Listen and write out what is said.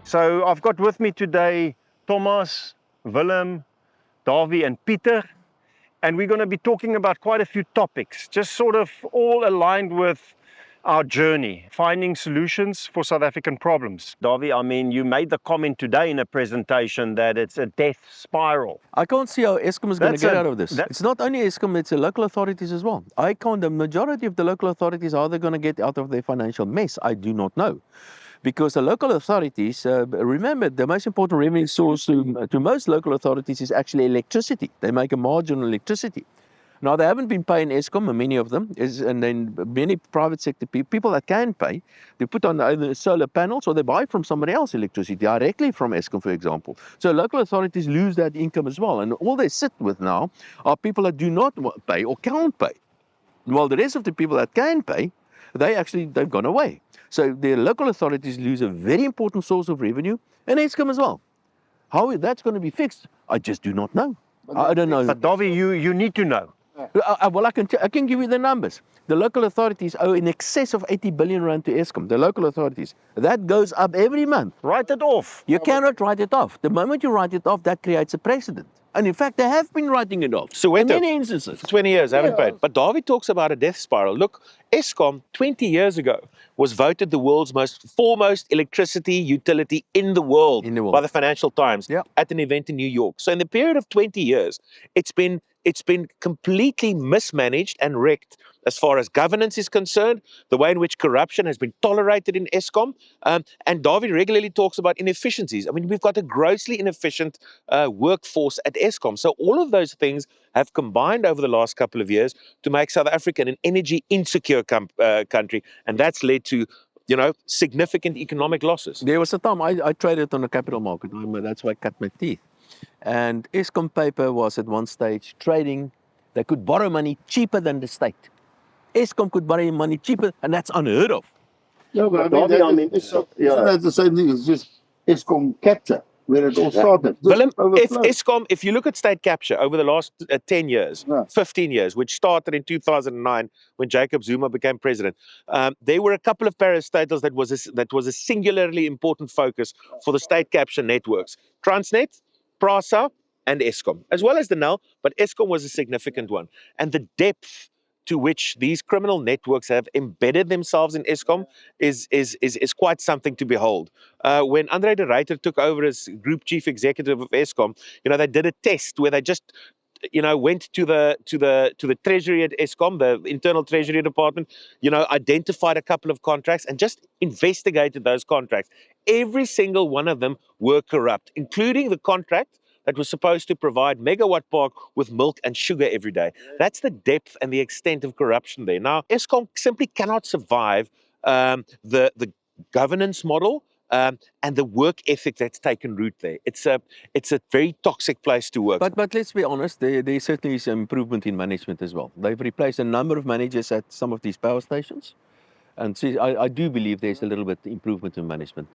So I've got with me today Thomas, Willem, Davie and Pieter, and we're going to be talking about quite a few topics, just sort of all aligned with our journey, finding solutions for South African problems. Davie, I mean, you made the comment today in a presentation that it's a death spiral. I can't see how Eskom is going to That's get a- out of this. that- It's not only Eskom, it's the local authorities as well. The majority of the local authorities, how they're going to get out of their financial mess, I do not know. Because the local authorities, remember, the most important revenue source to most local authorities is actually electricity. They make a margin on electricity. Now, they haven't been paying Eskom, many of them, and then many private sector people that can pay, they put on either solar panels or they buy from somebody else electricity directly from Eskom, for example. So local authorities lose that income as well. And all they sit with now are people that do not pay or can't pay. While the rest of the people that can pay, they've gone away. So the local authorities lose a very important source of revenue, and Eskom as well. How that's going to be fixed, I just do not know. I don't know. But Davie, you need to know. Well, I can give you the numbers. The local authorities owe in excess of 80 billion rand to Eskom. The local authorities. That goes up every month. Write it off. You cannot write it off. The moment you write it off, that creates a precedent. And in fact, they have been writing it off. Soweto. In many instances. 20 years, haven't paid. But Davie talks about a death spiral. Look, Eskom 20 years ago was voted the world's foremost electricity utility in the world, by the Financial Times at an event in New York. So in the period of 20 years, it's been completely mismanaged and wrecked as far as governance is concerned, the way in which corruption has been tolerated in Eskom. And Davie regularly talks about inefficiencies. I mean, we've got a grossly inefficient workforce at Eskom. So all of those things have combined over the last couple of years to make South Africa an energy insecure country. And that's led to, significant economic losses. There was a time I traded on the capital market. That's why I cut my teeth. And Eskom paper was at one stage trading. They could borrow money cheaper than the state. Eskom could borrow money cheaper, and that's unheard of. No, but I mean, isn't that the same thing as just Eskom capture, where it all started? Willem, if you look at state capture over the last 10 years, 15 years, which started in 2009 when Jacob Zuma became president, there were a couple of parastatals that was a singularly important focus for the state capture networks. Transnet, PRASA, and Eskom, as well as the NEL, but Eskom was a significant one. And the depth to which these criminal networks have embedded themselves in Eskom is quite something to behold. When Andre de Ruyter took over as group chief executive of Eskom, they did a test where they just went to the treasury at Eskom, the internal treasury department, identified a couple of contracts and just investigated those contracts. Every single one of them were corrupt, including the contract that was supposed to provide Megawatt Park with milk and sugar every day. That's the depth and the extent of corruption there. Now, Eskom simply cannot survive the governance model and the work ethic that's taken root there. It's a very toxic place to work. But let's be honest, there certainly is improvement in management as well. They've replaced a number of managers at some of these power stations. And see, I do believe there's a little bit improvement in management.